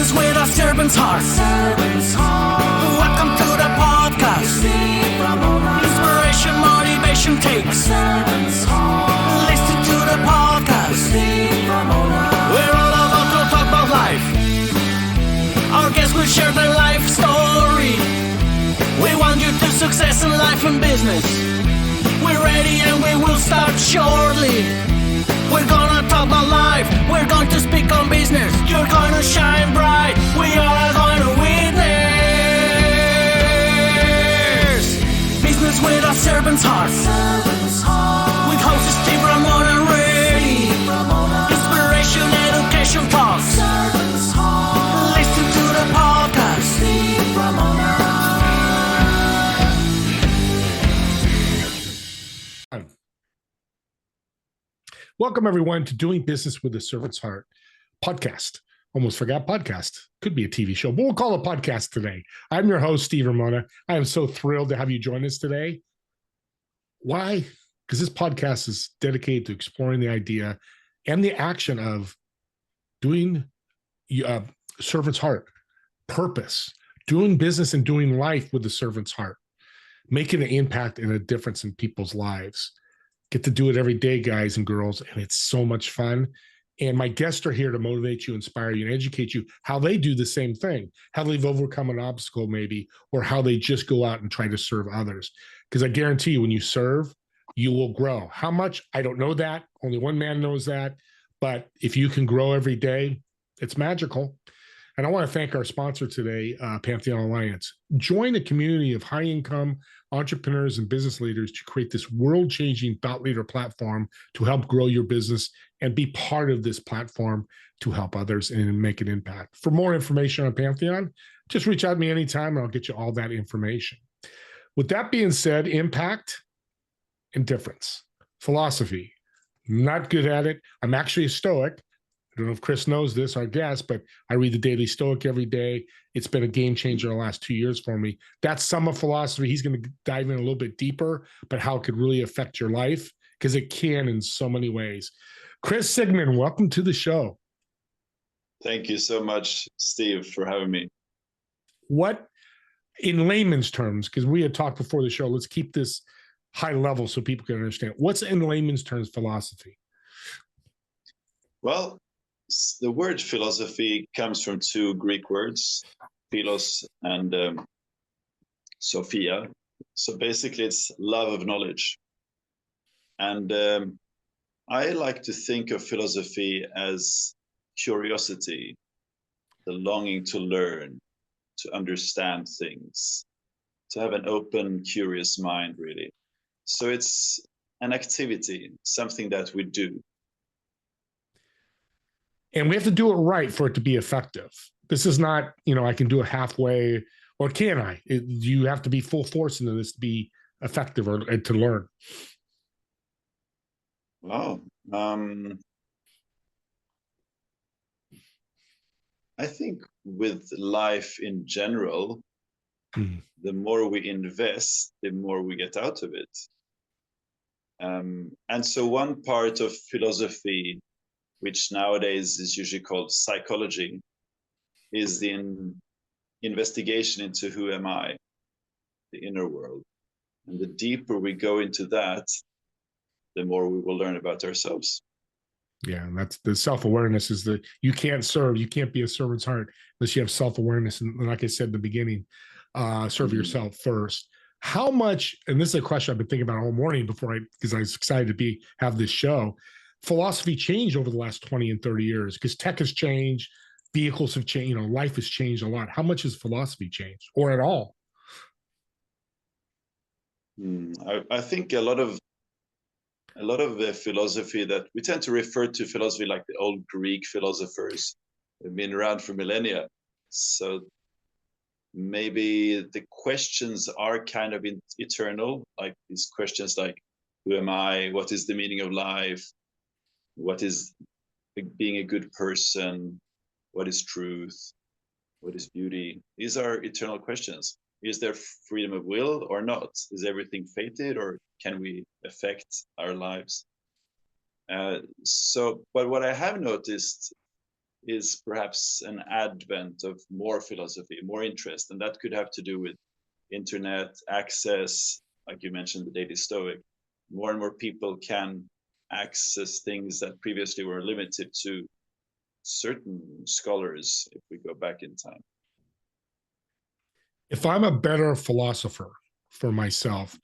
Business with a servant's heart. Welcome to the podcast. Inspiration, motivation takes. Listen to the podcast. We're all about to talk about life. Our guests will share their life story. We want you to success in life and business. We're ready and we will start shortly. We're gonna talk about life. We're going to speak on business. You're gonna shine bright. We are going to witness. Business with a servant's heart. With hosts Steve, Ramona, and Ray. Inspiration, education talks. Listen to the podcast. Welcome, everyone, to Doing Business with a Servant's Heart podcast. Almost forgot podcast. Could be a TV show, but we'll call it podcast today. I'm your host, Steve Ramona. I am so thrilled to have you join us today. Why? Because this podcast is dedicated to exploring the idea and the action of doing servant's heart, purpose, doing business and doing life with the servant's heart, making an impact and a difference in people's lives. Get to do it every day, guys and girls, and it's so much fun. And my guests are here to motivate you, inspire you, and educate you how they do the same thing, how they've overcome an obstacle maybe, or how they just go out and try to serve others. Because I guarantee you, when you serve, you will grow. How much? I don't know that. Only one man knows that. But if you can grow every day, it's magical. And I want to thank our sponsor today, Pantheon Alliance. Join a community of high-income entrepreneurs and business leaders to create this world-changing thought leader platform to help grow your business and be part of this platform to help others and make an impact. For more information on Pantheon, just reach out to me anytime and I'll get you all that information. With that being said, impact and difference. Philosophy. Not good at it. I'm actually a Stoic. I don't know if Chris knows this, our guest, but I read the Daily Stoic every day. It's been a game changer the last 2 years for me. That's some of philosophy. He's going to dive in a little bit deeper, but how it could really affect your life, because it can in so many ways. Chris Sigmund, welcome to the show. Thank you so much, Steve, for having me. What, in layman's terms, because we had talked before the show, let's keep this high level so people can understand. What's in layman's terms philosophy? Well, the word philosophy comes from two Greek words, philos and sophia. So basically, it's love of knowledge. And I like to think of philosophy as curiosity, the longing to learn, to understand things, to have an open, curious mind, really. So it's an activity, something that we do. And we have to do it right for it to be effective. This is not, I can do it halfway, or can I? You have to be full force into this to be effective or to learn. Wow. I think with life in general, the more we invest, the more we get out of it. And so one part of philosophy, which nowadays is usually called psychology, is the investigation into who am I, the inner world. And the deeper we go into that, the more we will learn about ourselves. Yeah, and that's the self-awareness is you can't serve, you can't be a servant's heart unless you have self-awareness. And like I said in the beginning, serve yourself first. How much, and this is a question I've been thinking about all morning because I was excited to have this show. Philosophy changed over the last 20 and 30 years because tech has changed, vehicles have changed, life has changed a lot. How much has philosophy changed, or at all? I think a lot of the philosophy that we tend to refer to philosophy like the old Greek philosophers have been around for millennia. So maybe the questions are kind of eternal, like these questions like, who am I? What is the meaning of life? What is being a good person? What is truth? What is beauty? These are eternal questions. Is there freedom of will or not? Is everything fated, or can we affect our lives? But what I have noticed is perhaps an advent of more philosophy, more interest, and that could have to do with internet access, like you mentioned, the Daily Stoic. More and more people can access things that previously were limited to certain scholars, if we go back in time. If I'm a better philosopher for myself,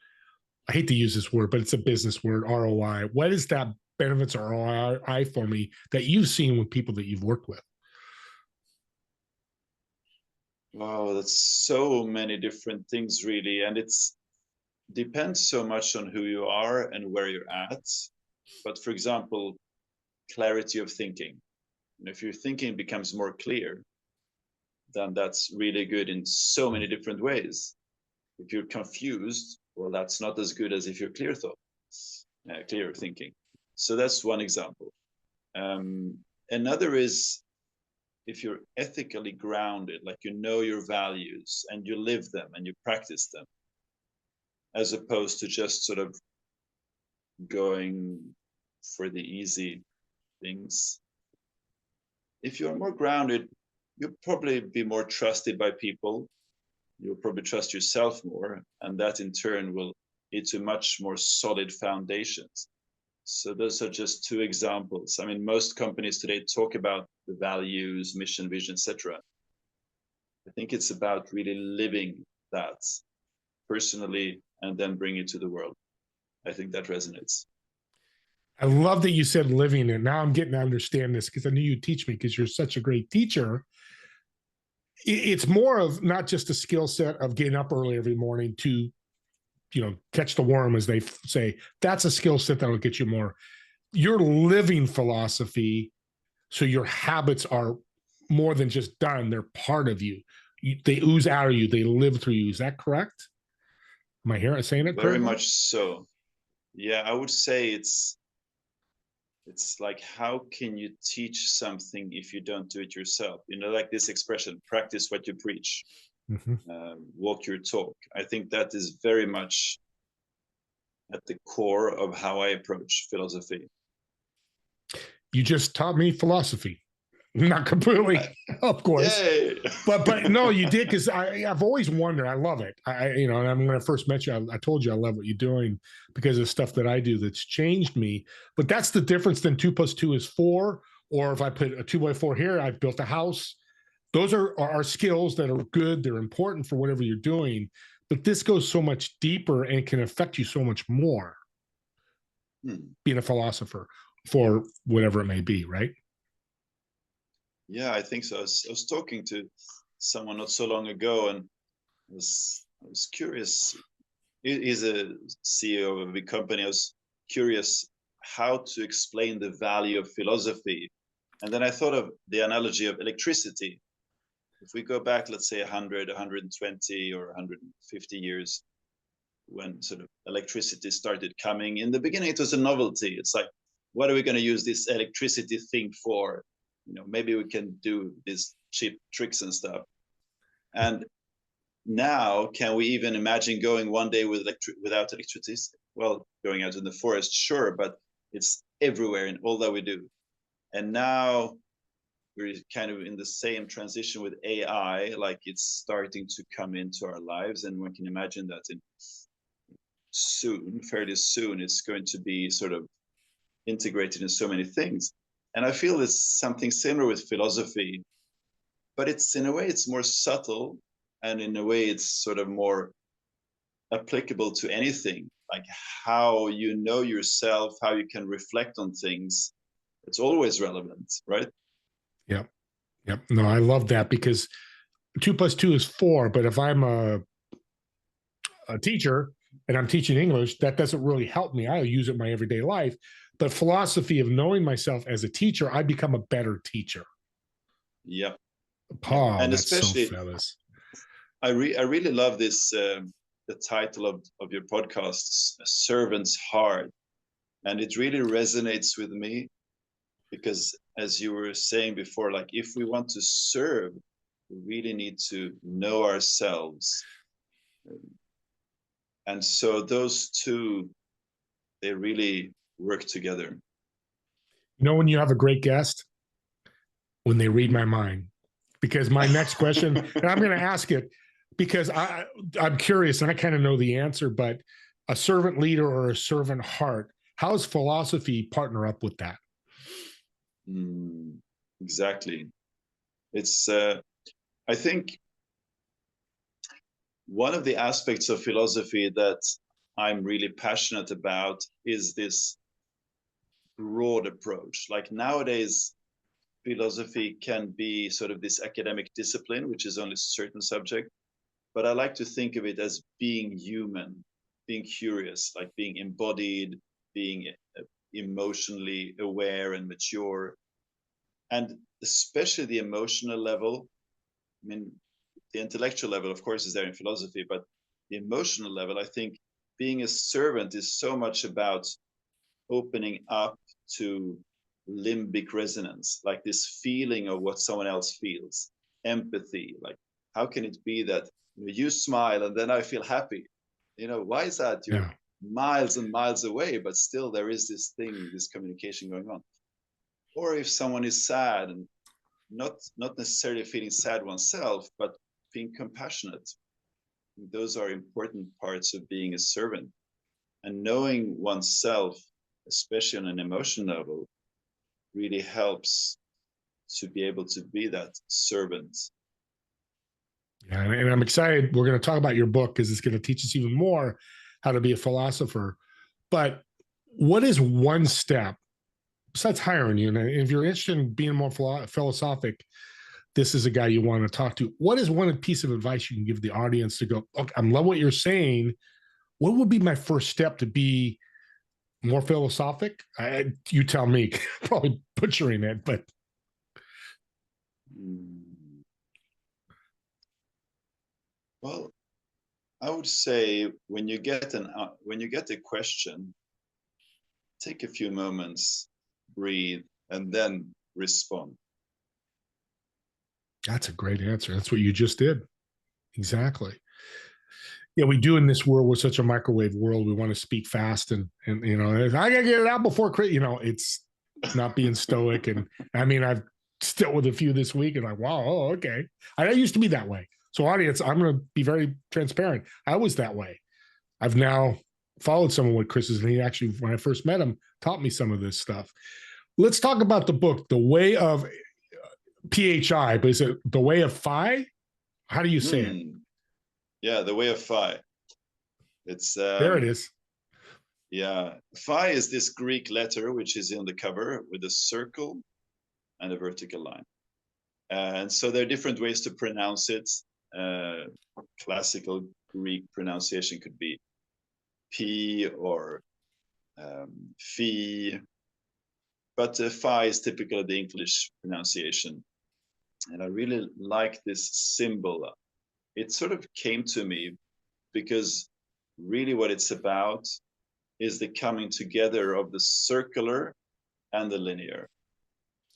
I hate to use this word, but it's a business word, ROI. What is that benefits ROI for me that you've seen with people that you've worked with? Wow, that's so many different things, really. And it's depends so much on who you are and where you're at. But for example, clarity of thinking. And if your thinking becomes more clear, then that's really good in so many different ways. If you're confused, well, that's not as good as if you're clear clear thinking. So that's one example. Another is if you're ethically grounded, like you know your values and you live them and you practice them, as opposed to just sort of going for the easy things. If you're more grounded, you'll probably be more trusted by people. You'll probably trust yourself more, and that in turn will lead to much more solid foundations. So those are just two examples. I mean, most companies today talk about the values, mission, vision, etc. I think it's about really living that personally and then bring it to the world. I think that resonates. I love that you said living it. Now I'm getting to understand this because I knew you'd teach me because you're such a great teacher. It's more of not just a skill set of getting up early every morning to, catch the worm, as they say. That's a skill set that'll get you more. You're living philosophy, so your habits are more than just done. They're part of you. They ooze out of you. They live through you. Is that correct? Am I saying it correctly? Very much so. Yeah, I would say it's like, how can you teach something if you don't do it yourself? Like this expression, practice what you preach, walk your talk. I think that is very much at the core of how I approach philosophy. You just taught me philosophy. Not completely, of course. Yay. But no, you did, because I've always wondered. I love it. And when I first met you, I told you I love what you're doing because of stuff that I do that's changed me. But that's the difference than 2 + 2 is 4. Or if I put a 2x4 here, I've built a house. Those are skills that are good. They're important for whatever you're doing. But this goes so much deeper and can affect you so much more. Being a philosopher for whatever it may be, right? Yeah, I think so. I was talking to someone not so long ago, and I was curious. He's a CEO of a big company. I was curious how to explain the value of philosophy. And then I thought of the analogy of electricity. If we go back, let's say 100, 120 or 150 years, when sort of electricity started coming, in the beginning it was a novelty. It's like, what are we going to use this electricity thing for? Maybe we can do these cheap tricks and stuff. And now, can we even imagine going one day without electricity? Well, going out in the forest, sure, but it's everywhere in all that we do. And now we're kind of in the same transition with AI, like it's starting to come into our lives. And one can imagine that fairly soon, it's going to be sort of integrated in so many things. And I feel it's something similar with philosophy, but it's in a way it's more subtle, and in a way it's sort of more applicable to anything, like how you know yourself, how you can reflect on things. It's always relevant, right? Yep. No, I love that, because 2 + 2 is 4. But if I'm a teacher and I'm teaching English, that doesn't really help me. I'll use it in my everyday life. But philosophy of knowing myself as a teacher, I become a better teacher. Yeah. Oh, And that's especially, so fabulous. I really love this, the title of your podcast, A Servant's Heart. And it really resonates with me because, as you were saying before, like if we want to serve, we really need to know ourselves. And so those two, they really work together. When you have a great guest, when they read my mind. Because my next question, and I'm going to ask it because I'm curious and I kind of know the answer, but a servant leader or a servant heart, how does philosophy partner up with that? Exactly. It's, I think, one of the aspects of philosophy that I'm really passionate about is this broad approach. Like nowadays, philosophy can be sort of this academic discipline, which is only a certain subject. But I like to think of it as being human, being curious, like being embodied, being emotionally aware and mature. And especially the emotional level. I mean, the intellectual level, of course, is there in philosophy, but the emotional level, I think being a servant is so much about opening up to limbic resonance, like this feeling of what someone else feels, empathy. Like, how can it be that you smile and then I feel happy? Why is that? You're miles and miles away, but still there is this thing, this communication going on. Or if someone is sad and not necessarily feeling sad oneself, but being compassionate. Those are important parts of being a servant. And knowing oneself, especially on an emotional level, really helps to be able to be that servant. Yeah, and I'm excited. We're going to talk about your book because it's going to teach us even more how to be a philosopher. But what is one step, besides hiring you, and if you're interested in being more philosophic, this is a guy you want to talk to. What is one piece of advice you can give the audience to go, okay, I love what you're saying. What would be my first step to be more philosophic? You tell me, probably butchering it, but. Well, I would say when you get a question, take a few moments, breathe, and then respond. That's a great answer. That's what you just did. Exactly. Yeah, we do in this world. We're such a microwave world. We want to speak fast and I gotta get it out before, it's not being stoic. And I mean, I've still with a few this week and like, wow, oh, okay. I used to be that way. So audience, I'm going to be very transparent. I was that way. I've now followed some of what Chris is, and he actually, when I first met him, taught me some of this stuff. Let's talk about the book, The Way of PHI, but is it The Way of Phi? How do you say it? Yeah, The Way of Phi. It's there it is. Yeah, Phi is this Greek letter which is in the cover with a circle and a vertical line. And so there are different ways to pronounce it. Classical Greek pronunciation could be P or Phi, but Phi is typically the English pronunciation. And I really like this symbol. It sort of came to me because really what it's about is the coming together of the circular and the linear.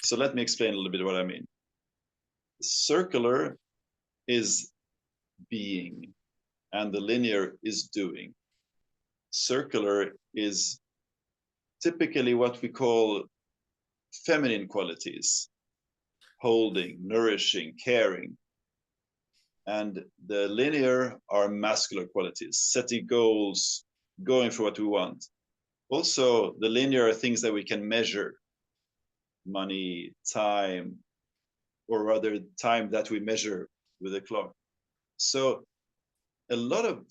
So let me explain a little bit what I mean. Circular is being, and the linear is doing. Circular is typically what we call feminine qualities, holding, nourishing, caring. And the linear are masculine qualities, setting goals, going for what we want. Also, the linear are things that we can measure, money, time, or rather time that we measure with a clock. So a lot of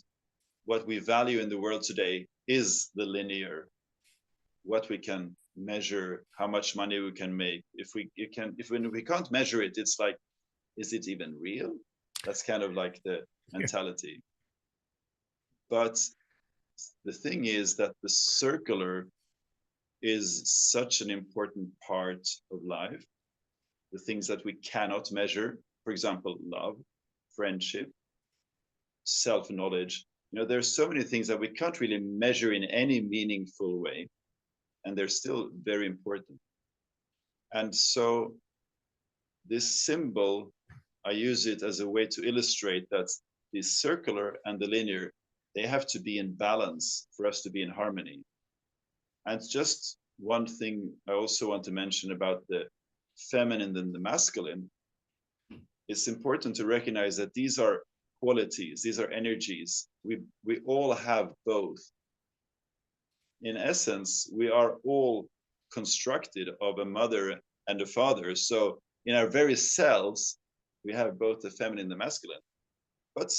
what we value in the world today is the linear, what we can measure, how much money we can make. If we can't measure it, it's like, is it even real? That's kind of like the mentality. But the thing is that the circular is such an important part of life. The things that we cannot measure, for example, love, friendship, self-knowledge. There's so many things that we can't really measure in any meaningful way, and they're still very important. And so this symbol, I use it as a way to illustrate that the circular and the linear, they have to be in balance for us to be in harmony. And just one thing I also want to mention about the feminine than the masculine, it's important to recognize that these are qualities, these are energies. We all have both. In essence, we are all constructed of a mother and a father. So in our very selves, we have both the feminine and the masculine. But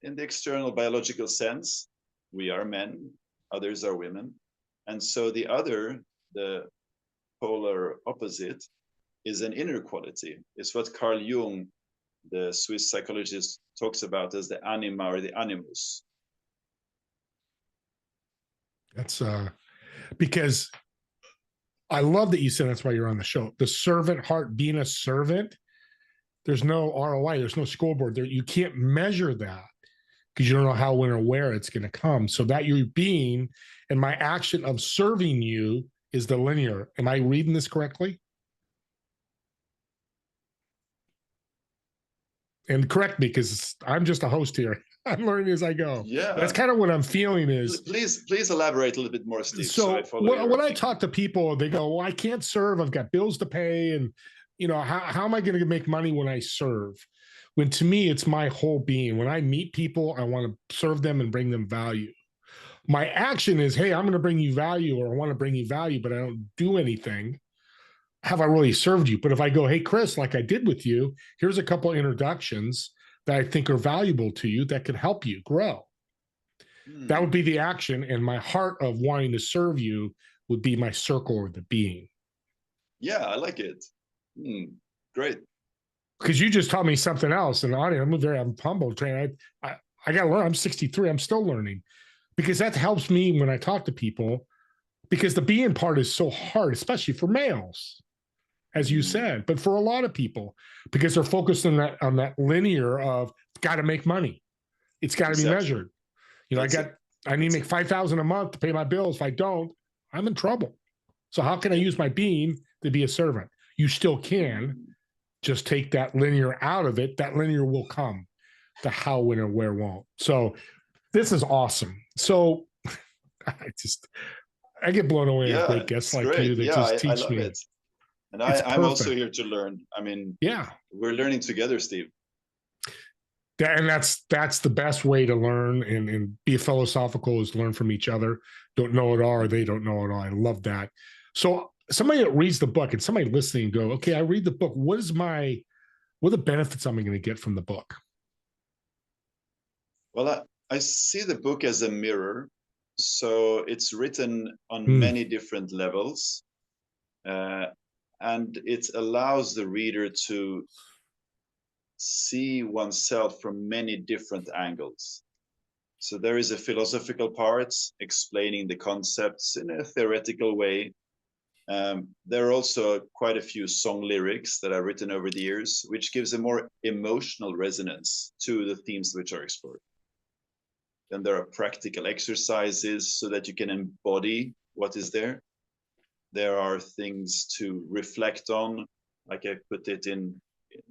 in the external biological sense, we are men, others are women. And so the other, the polar opposite, is an inner quality. It's what Carl Jung, the Swiss psychologist, talks about as the anima or the animus. That's because I love that you said that's why you're on the show. The servant heart, being a servant, there's no ROI, there's no scoreboard there. You can't measure that because you don't know how, when, or where it's going to come. So that you're being and my action of serving you is the linear. Am I reading this correctly? And correct me, because I'm just a host here. I'm learning as I go. Yeah, that's kind of what I'm feeling is. Please elaborate a little bit more, Steve. So when I talk to people, they go, well, I can't serve. I've got bills to pay. And, you know, how am I going to make money when I serve? When to me, it's my whole being. When I meet people, I want to serve them and bring them value. My action is, hey, I'm going to bring you value, or I want to bring you value, but I don't do anything. Have I really served you? But if I go, hey, Chris, like I did with you, here's a couple introductions that I think are valuable to you that could help you grow. That would be the action. And my heart of wanting to serve you would be my circle or the being. Yeah, I like it. Great. Because you just taught me something else. And I'm humble, trained. I got to learn. I'm 63. I'm still learning. Because that helps me when I talk to people. Because the being part is so hard, especially for males, as you said, but for a lot of people, because they're focused on that linear of got to make money. It's got to be measured. You know, I need to make $5,000 a month to pay my bills. If I don't, I'm in trouble. So how can I use my being to be a servant? You still can, just take that linear out of it. That linear will come. The how, when, or where won't. So this is awesome. So I get blown away with great guests like you that just teach me. It. And I'm also here to learn. I mean, we're learning together, Steve. And that's the best way to learn and be philosophical, is learn from each other. Don't know it all, or they don't know it all. I love that. So somebody that reads the book and somebody listening go, okay, I read the book. What are the benefits I'm going to get from the book? Well, I see the book as a mirror. So it's written on many different levels. And it allows the reader to see oneself from many different angles. So there is a philosophical part explaining the concepts in a theoretical way. There are also quite a few song lyrics that I've written over the years, which gives a more emotional resonance to the themes which are explored. Then there are practical exercises so that you can embody what is there. There are things to reflect on, like I put it in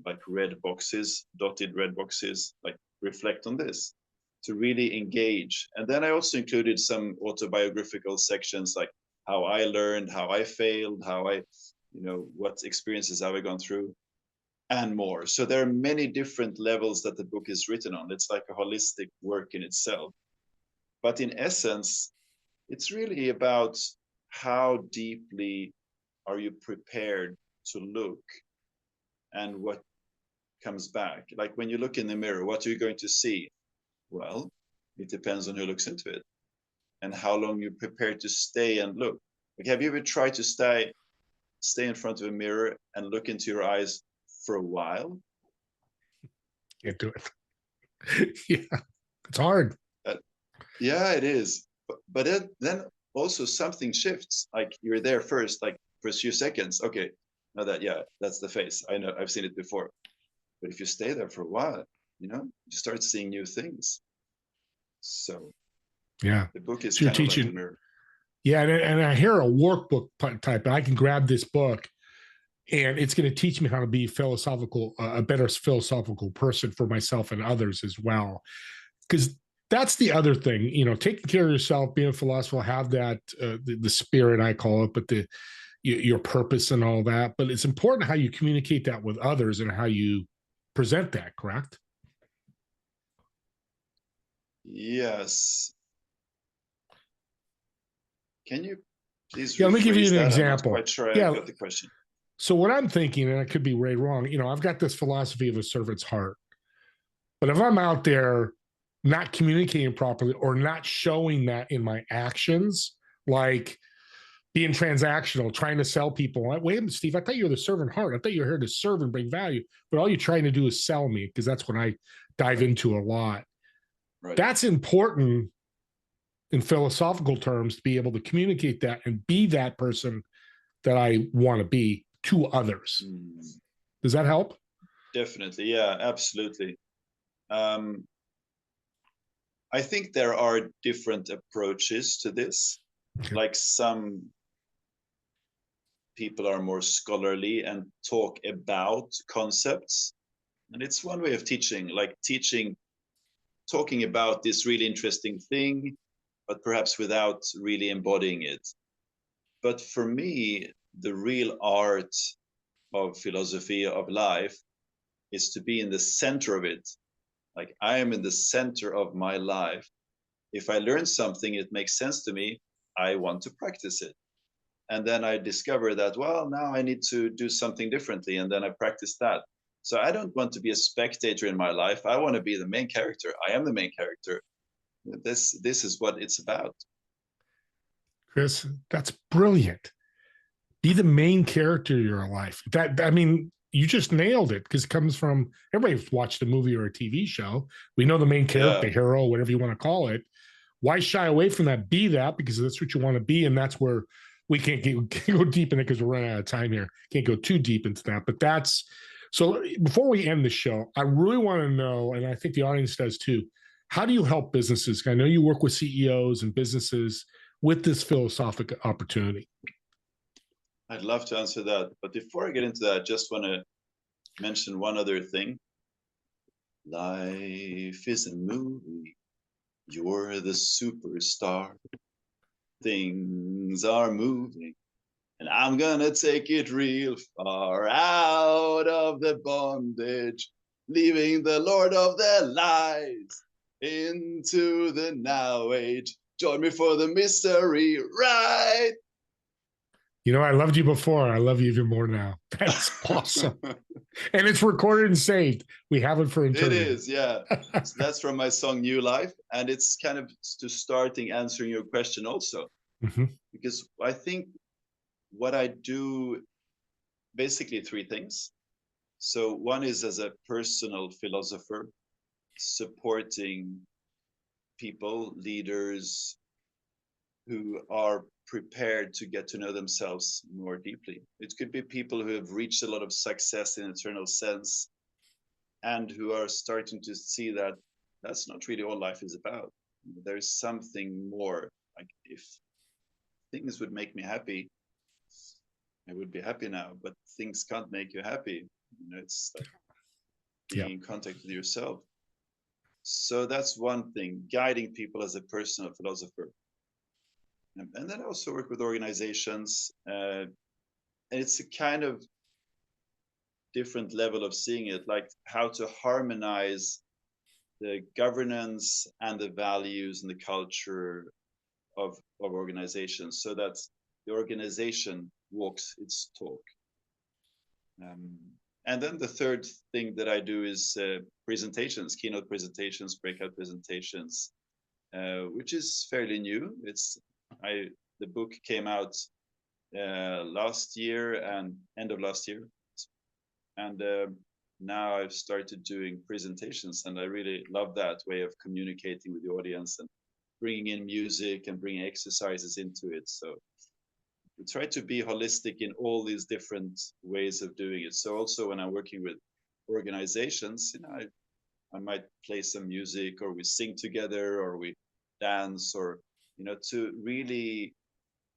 like red boxes, dotted red boxes, like reflect on this, to really engage. And then I also included some autobiographical sections, like how I learned, how I failed, what experiences have I gone through, and more. So there are many different levels that the book is written on. It's like a holistic work in itself. But in essence, it's really about how deeply are you prepared to look and what comes back. Like when you look in the mirror, what are you going to see? Well, it depends on who looks into it and how long you're prepared to stay and look. Like, have you ever tried to stay in front of a mirror and look into your eyes for a while? Can't do it. Yeah, it's hard. Yeah, it is. But then also something shifts. Like you're there first, like for a few seconds. Okay, now that's the face. I know, I've seen it before. But if you stay there for a while, you start seeing new things. So yeah, the book is you're kind teaching. of like a mirror. Yeah, and I hear a workbook type. I can grab this book, and it's going to teach me how to be a better philosophical person for myself and others as well. Because that's the other thing, taking care of yourself, being a philosopher, have that the spirit, I call it, but your purpose and all that, but it's important how you communicate that with others and how you present that, correct? Yes. Can you please Yeah, let me give you rephrase an that? I'm not example. quite sure I Yeah. got the question. So what I'm thinking, and I could be way wrong, I've got this philosophy of a servant's heart. But if I'm out there not communicating properly or not showing that in my actions, like being transactional, trying to sell people. Wait a minute, Steve, I thought you were the servant heart. I thought you were here to serve and bring value, but all you're trying to do is sell me, because that's what I dive into a lot. Right. That's important in philosophical terms, to be able to communicate that and be that person that I want to be to others. Does that help? Definitely. Yeah, absolutely. I think there are different approaches to this. Okay. Like some people are more scholarly and talk about concepts. And it's one way of teaching, like talking about this really interesting thing, but perhaps without really embodying it. But for me, the real art of philosophy of life is to be in the center of it. Like I am in the center of my life. If I learn something, it makes sense to me, I want to practice it. And then I discover that, well, now I need to do something differently. And then I practice that. So I don't want to be a spectator in my life. I want to be the main character. I am the main character. This is what it's about. Chris, that's brilliant. Be the main character of your life. You just nailed it, because it comes from, everybody's watched a movie or a TV show. We know the main character, hero, whatever you want to call it. Why shy away from that? Be that, because that's what you want to be. And that's where we can't go deep in it, because we're running out of time here. Can't go too deep into that. But so before we end the show, I really want to know, and I think the audience does too, how do you help businesses? I know you work with CEOs and businesses with this philosophic opportunity. I'd love to answer that. But before I get into that, I just want to mention one other thing. Life is a movie. You're the superstar. Things are moving. And I'm gonna take it real far, out of the bondage, leaving the Lord of their lies into the now age. Join me for the mystery ride. I loved you before. I love you even more now. That's awesome. And it's recorded and saved. We have it for eternity. It is, yeah. So that's from my song New Life. And it's kind of to starting answering your question also. Mm-hmm. Because I think what I do, basically three things. So one is as a personal philosopher, supporting people, leaders who are prepared to get to know themselves more deeply. It could be people who have reached a lot of success in eternal sense and who are starting to see that that's not really all life is about. There's something more. Like if things would make me happy, I would be happy now, but things can't make you happy. It's like being in contact with yourself. So that's one thing, guiding people as a personal philosopher. And then I also work with organizations, and it's a kind of different level of seeing it, like how to harmonize the governance and the values and the culture of organizations so that the organization walks its talk. And then the third thing that I do is presentations, keynote presentations, breakout presentations, which is fairly new. The book came out last year and end of last year. And now I've started doing presentations, and I really love that way of communicating with the audience and bringing in music and bringing exercises into it. So we try to be holistic in all these different ways of doing it. So also when I'm working with organizations, I might play some music, or we sing together, or we dance, or to really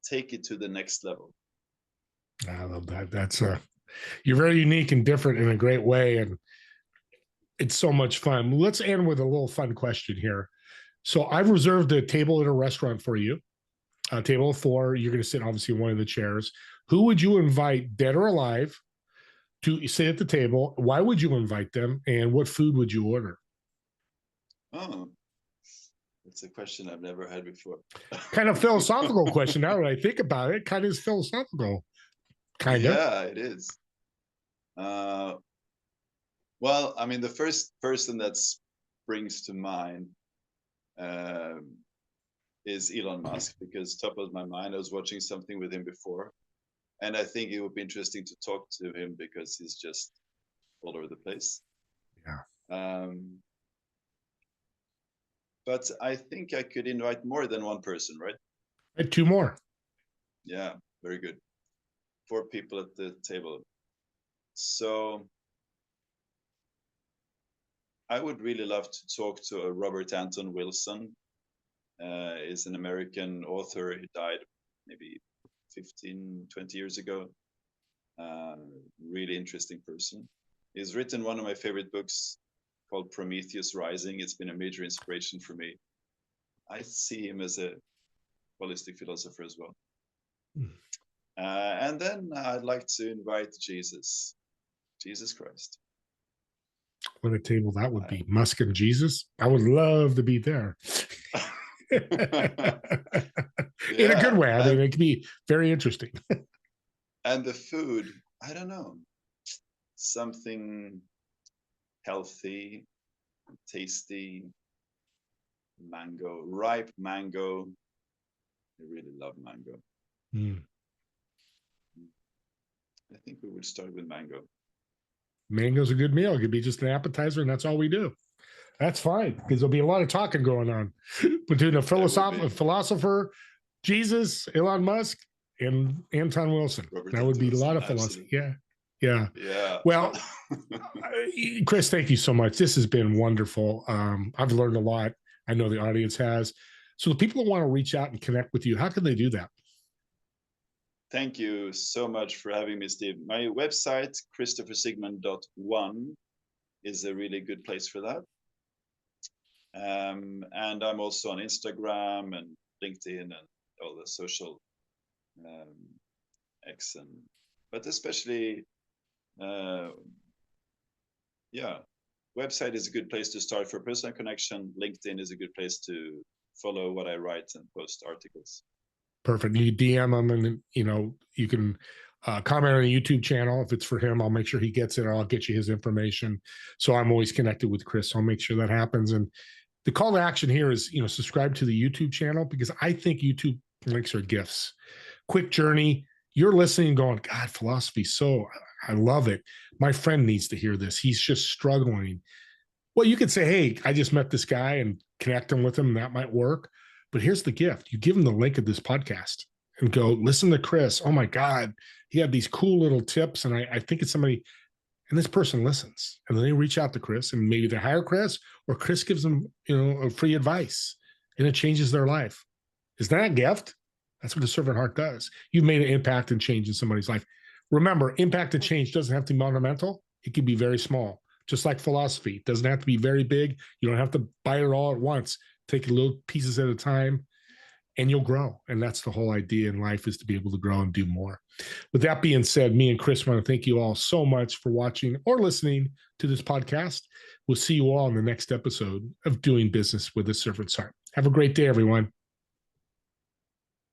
take it to the next level. I love that. That's you're very unique and different in a great way, and it's so much fun. Let's end with a little fun question here. So I've reserved a table at a restaurant for you, a table of 4. You're going to sit obviously in one of the chairs. Who would you invite, dead or alive, to sit at the table? Why would you invite them? And what food would you order? Oh, that's a question I've never had before. Kind of philosophical question. Now that I think about it, kind of is philosophical. Kind of. Yeah, it is. Well, I mean, the first person that springs to mind is Elon Musk, because top of my mind, I was watching something with him before, and I think it would be interesting to talk to him because he's just all over the place. Yeah. But I think I could invite more than one person, right? And 2 more. Yeah, very good. 4 people at the table. So I would really love to talk to Robert Anton Wilson. Is an American author. He died maybe 15, 20 years ago. Really interesting person. He's written one of my favorite books called Prometheus Rising. It's been a major inspiration for me. I see him as a holistic philosopher as well. And then I'd like to invite Jesus Christ. What a table that would be. Musk and Jesus. I would love to be there. In a good way. I mean, it could be very interesting. And the food, I don't know, something healthy, tasty, mango, ripe mango. I really love mango. I think we would start with mango. Mango's a good meal. It could be just an appetizer, and that's all we do. That's fine, because there'll be a lot of talking going on between a philosopher, Jesus, Elon Musk, and Anton Wilson. Robert that would be a lot of philosophy. Yeah. Well, Chris, thank you so much. This has been wonderful. I've learned a lot. I know the audience has. So the people that want to reach out and connect with you, how can they do that? Thank you so much for having me, Steve. My website, ChristopherSigmund.one, is a really good place for that. And I'm also on Instagram and LinkedIn and all the social X, but especially, website is a good place to start for personal connection. LinkedIn is a good place to follow what I write and post articles. Perfect. You DM him, and you can comment on the YouTube channel. If it's for him, I'll make sure he gets it, or I'll get you his information. So I'm always connected with Chris. So I'll make sure that happens. And the call to action here is, subscribe to the YouTube channel, because I think YouTube links are gifts. Quick journey. You're listening going, God, philosophy. So I love it. My friend needs to hear this. He's just struggling. Well, you could say, hey, I just met this guy, and connect him with him. And that might work. But here's the gift. You give them the link of this podcast and go, listen to Chris. Oh my God, he had these cool little tips. And I think it's somebody, and this person listens. And then they reach out to Chris, and maybe they hire Chris, or Chris gives them, a free advice, and it changes their life. Is that a gift? That's what a servant heart does. You've made an impact and change in somebody's life. Remember, impact and change doesn't have to be monumental. It can be very small, just like philosophy. It doesn't have to be very big. You don't have to buy it all at once. Take little pieces at a time, and you'll grow. And that's the whole idea in life, is to be able to grow and do more. With that being said, me and Chris want to thank you all so much for watching or listening to this podcast. We'll see you all in the next episode of Doing Business with a Servant's Heart. Have a great day, everyone.